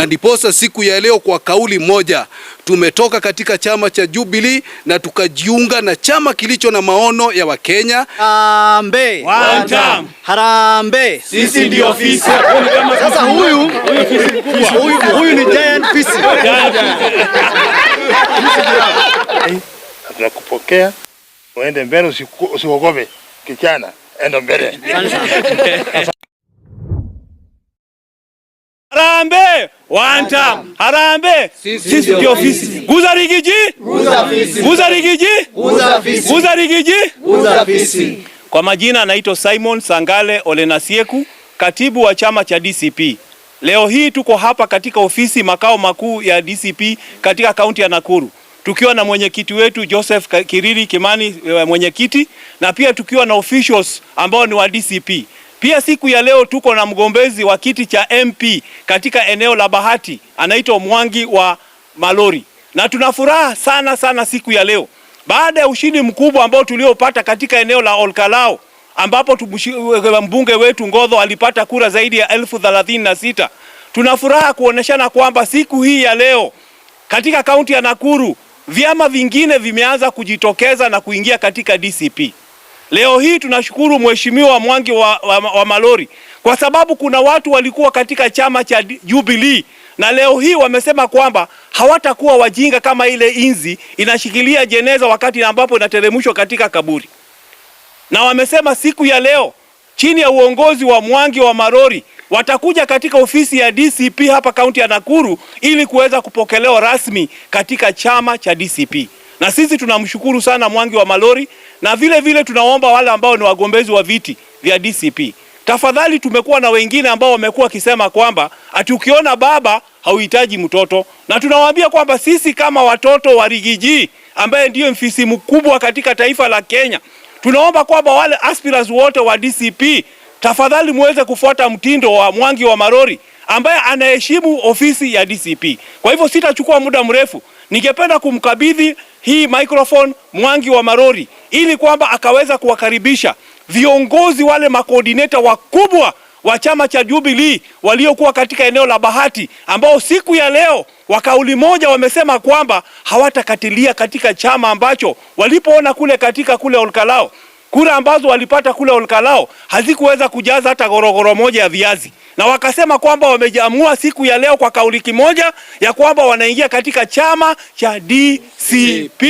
na ndiposa siku ya leo kwa kauli moja tumetoka katika chama cha Jubilee na tukajiunga na chama kilicho na maono ya Wakenya. Harambee! One term! Harambee! Sisi ndio ofisi. Sasa huyu ni giant fisi. Tunakupokea, uende mbele, usiogope kijana, enda mbele. Harambee! One term! Harambee! Sisi ndio ofisi. Guza Rigiji! Guza fisi. Guza Rigiji! Guza fisi. Guza Rigiji! Guza fisi. Kwa majina anaitwa Simon Sangale Olenasieku, katibu wa chama cha DCP. Leo hii tuko hapa katika ofisi makao makuu ya DCP katika kaunti ya Nakuru. Tukiwa na mwenyekiti wetu Joseph Kiriri Kimani mwenyekiti, na pia tukiwa na officials ambao ni wa DCP. Pia siku ya leo tuko na mgombezi wa kiti cha MP katika eneo la Bahati, anaitwa Mwangi wa Malori. Na tunafuraha sana siku ya leo, baada ya ushindi mkubwa ambao tuliopata katika eneo la Olkalao, ambapo mbunge wetu Ngodho alipata kura zaidi ya 36,000. Tunafuraha kuoneshana kwamba siku hii ya leo katika kaunti ya Nakuru vyama vingine vimeanza kujitokeza na kuingia katika DCP. Leo hii tunashukuru Mheshimiwa Mwangi wa Malori kwa sababu kuna watu walikuwa katika chama cha Jubilee na leo hii wamesema kwamba hawatakuwa wajinga kama ile inzi inashikilia jeneza wakati ambapo inateremshwa katika kaburi. Na wamesema siku ya leo chini ya uongozi wa Mwangi wa Malori watakuja katika ofisi ya DCP hapa kaunti ya Nakuru ili kuweza kupokelewa rasmi katika chama cha DCP. Na sisi tunamshukuru sana Mwangi wa Malori, na vile tunaomba wale ambao ni wagombezi wa viti vya DCP, tafadhali, tumekuwa na wengine ambao wamekuwa kisema kwamba ati ukiona baba hauhitaji mtoto, na tunawaambia kwamba sisi kama watoto wa Rigiji ambaye ndiyo mfisi mkubwa katika taifa la Kenya, tunaomba kwamba wale aspirants wote wa DCP tafadhali muweze kufuata mtindo wa Mwangi wa Malori ambaye anaheshimu ofisi ya DCP. Kwa hivyo sitachukua muda mrefu, ningependa kumkabidhi hii microphone Mwangi wa Malori ili kwamba akaweza kuwakaribisha viongozi wale makoordineta wakubwa wa chama cha Jubilee waliokuwa katika eneo la Bahati, ambao siku ya leo wa kauli moja wamesema kwamba hawatakatilia katika chama ambacho walipoona kule Olkalao kura ambazo walipata kule Olkalao hazikuweza kujaza hata gorogoro moja ya viazi, na wakasema kwamba wamejiamua siku ya leo kwa kauli kimoja ya kwamba wanaingia katika chama cha DCP,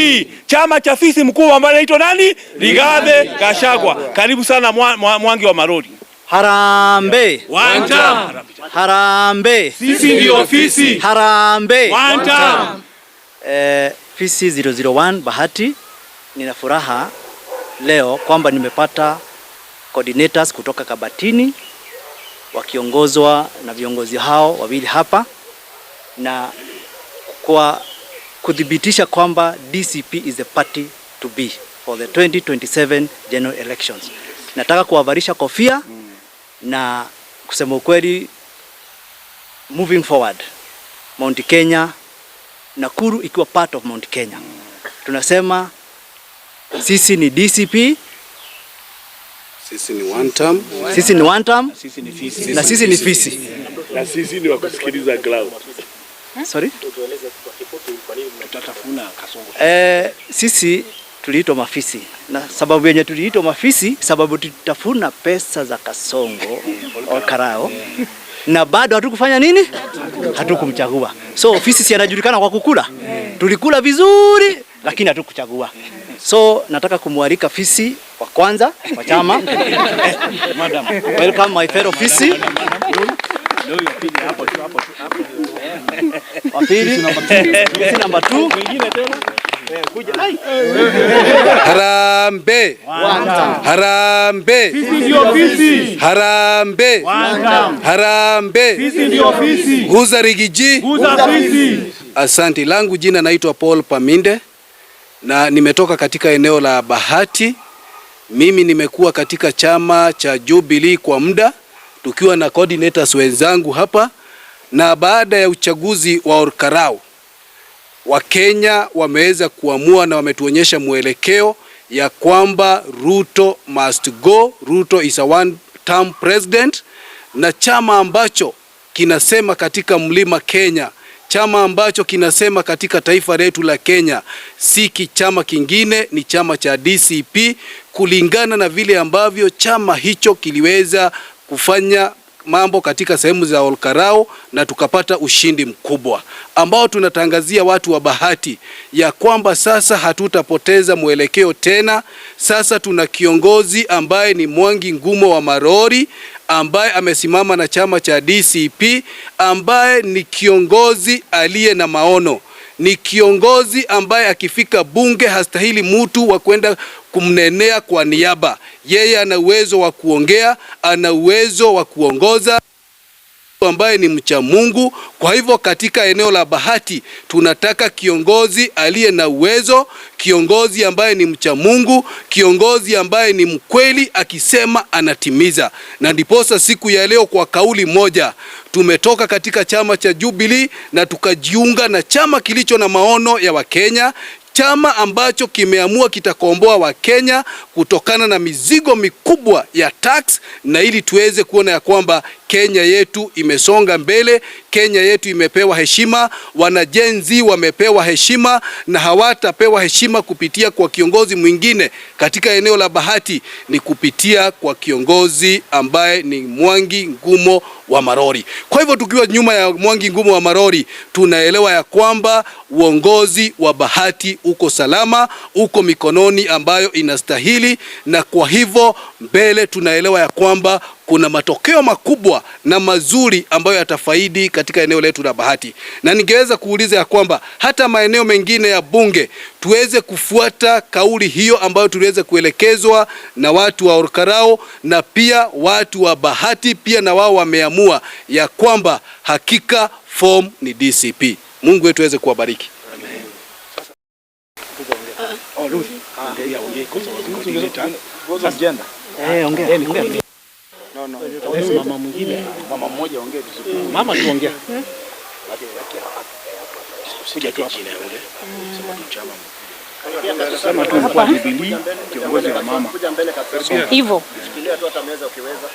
chama cha fisi mkuu ambaye anaitwa nani? Rigathi Gachagua. Karibu sana Mwangi wa Malori. Harambee! One term! Harambee! Sisi ndio ofisi. Harambee! One term! Fisi 001 Bahati, nina furaha leo kwamba nimepata coordinators kutoka Kabatini wakiongozwa na viongozi hao wawili hapa, na kwa kudhibitisha kwamba DCP is the party to be for the 2027 general elections. Nataka kuwavarisha kofia na kusema ukweli, moving forward, Mount Kenya, Nakuru ikiwa part of Mount Kenya, tunasema sisi ni DCP, Sisi ni one term, sisi ni one term, Sisi ni fisi. na sisi ni fisi. Na sisi ni wakusikiliza cloud. Sorry? Tutatafuna kasongo. Sisi tuliitwa mafisi, na sababu yenye tuliitwa mafisi sababu tutafuna pesa za Kasongo au Karao, na bado hatukufanya nini? Hatukumchagua. So ofisi si anajulikana kwa kukula. Tulikula vizuri lakini hatukuchagua. So nataka kumwalika fisi wa kwanza wa chama. Madam, welcome my fellow fisi. Wa pili, fisi number 2. Mwingine tena. Kuja. Harambee! Harambee! Sisi ndio ofisi. Harambee! Harambee! Sisi ndio ofisi. Guza Rigiji! Guza fisi. Asante. Langu jina naitwa Paul Paminde na nimetoka katika eneo la Bahati. Mimi nimekuwa katika chama cha Jubilee kwa muda tukiwa na coordinators wenzangu hapa, na baada ya uchaguzi wa Olkalao Wakenya wameweza kuamua na wametuonyesha mwelekeo ya kwamba Ruto must go. Ruto is a one term president, na chama ambacho kinasema katika mlima Kenya, chama ambacho kinasema katika taifa letu la Kenya, si chama kingine, ni chama cha DCP, kulingana na vile ambavyo chama hicho kiliweza kufanya mambo katika sehemu za Olkarau na tukapata ushindi mkubwa ambao tunatangazia watu wa Bahati ya kwamba sasa hatutapoteza mwelekeo tena. Sasa tuna kiongozi ambaye ni Mwangi Ngumo wa Marori, ambaye amesimama na chama cha DCP, ambaye ni kiongozi aliye na maono, ni kiongozi ambaye akifika bunge hastahili mtu wa kwenda kumnenea kwa niaba. Yeye ana uwezo wa kuongea, ana uwezo wa kuongoza, ambaye ni mcha Mungu. Kwa hivyo katika eneo la Bahati tunataka kiongozi aliye na uwezo, kiongozi ambaye ni mcha Mungu, kiongozi ambaye ni mkweli, akisema anatimiza. Na ndiposa siku ya leo kwa kauli moja tumetoka katika chama cha Jubilee na tukajiunga na chama kilicho na maono ya Wakenya, chama ambacho kimeamua kitakomboa Wakenya kutokana na mizigo mikubwa ya tax, na ili tuweze kuona ya kwamba Kenya yetu imesonga mbele, Kenya yetu imepewa heshima, wanajenzi wamepewa heshima, na hawatapewa heshima kupitia kwa kiongozi mwingine katika eneo la Bahati, ni kupitia kwa kiongozi ambaye ni Mwangi Ngumo wa Marori. Kwa hivyo tukiwa nyuma ya Mwangi Ngumo wa Marori, tunaelewa ya kwamba uongozi wa Bahati uko salama, uko mikononi ambayo inastahili, na kwa hivyo mbele tunaelewa ya kwamba kuna matokeo makubwa na mazuri ambayo yatafaidi katika eneo letu la Bahati. Na ningeweza kuuliza ya kwamba hata maeneo mengine ya bunge tuweze kufuata kauli hiyo ambayo tuliweza kuelekezwa na watu wa Olkarau, na pia watu wa Bahati pia na wao wameamua ya kwamba hakika form ni DCP. Mungu wetu aweze kuwabariki. Mama mwingine, mama mmoja ongea vizuri. Mama tuongea. Kuja tu chini ongea. Sema tu chama. Sema tu kwa Jubilee kiongozi wa mama. Hivyo. Shikilia tu hata meza ukiweza.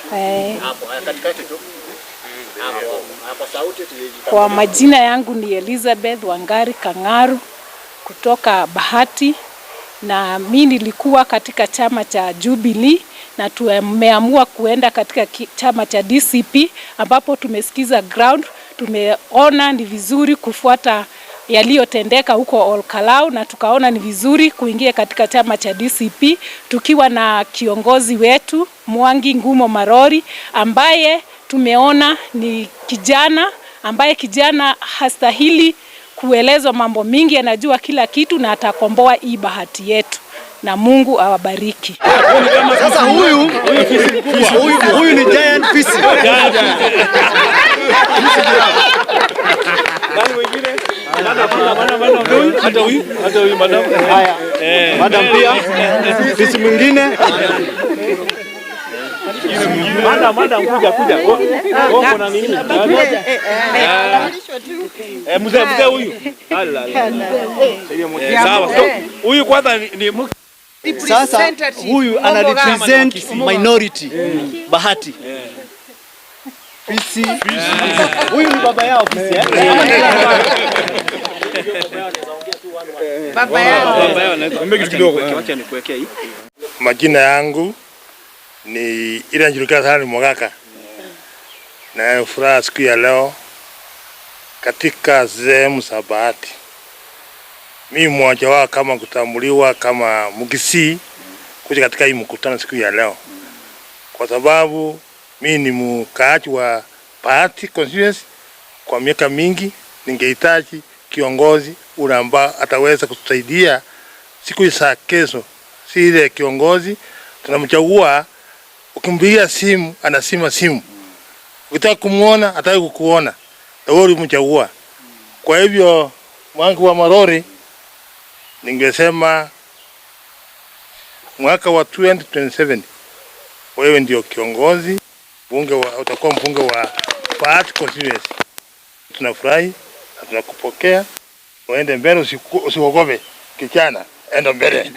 Hapo, katikati tu. Hapo sauti tulijitambua. Kwa majina yangu ni Elizabeth Wangari Kangaru kutoka Bahati, na mimi nilikuwa katika chama cha Jubilee na tumeamua kuenda katika chama cha DCP, ambapo tumesikiza ground, tumeona ni vizuri kufuata yaliyotendeka huko Olkarau, na tukaona ni vizuri kuingia katika chama cha DCP tukiwa na kiongozi wetu Mwangi Ngumo Marori, ambaye tumeona ni kijana ambaye kijana hastahili kuelezwa mambo mingi, anajua kila kitu na atakomboa hii Bahati yetu, na Mungu awabariki. Sasa huyu ni giant fisi. Nani mwingine? Hata huyu madam. Haya. Madam pia. Fisi mwingine. Madam kuja. Wako na nini? Mzee huyu. Sawa. Huyu kwanza ni sasa huyu ana represent minority Bahati. Fisi. Huyu ni baba yao fisi. Baba yao. Majina yangu ni ile njulikana sana ni Mwagaka. Na furaha siku ya leo katika sehemu za Bahati. Mimi mmoja wao kama kutambuliwa kama Mugisi kuja katika hii mkutano siku ya leo. Kwa sababu mimi ni mkaaji wa Bahati constituency kwa miaka mingi, ningehitaji kiongozi ule ambaye ataweza kutusaidia siku za kesho. Si ile kiongozi tunamchagua ukimpigia simu anasema simu. Ukitaka kumuona hataki kukuona. Wewe ulimchagua. Kwa hivyo Mwangi wa Marori ningesema mwaka wa 2027 wewe ndio kiongozi utakuwa mbunge wa Bahati constituency. Tunafurahi na tunakupokea. Uende mbele, usiogope kijana, enda mbele.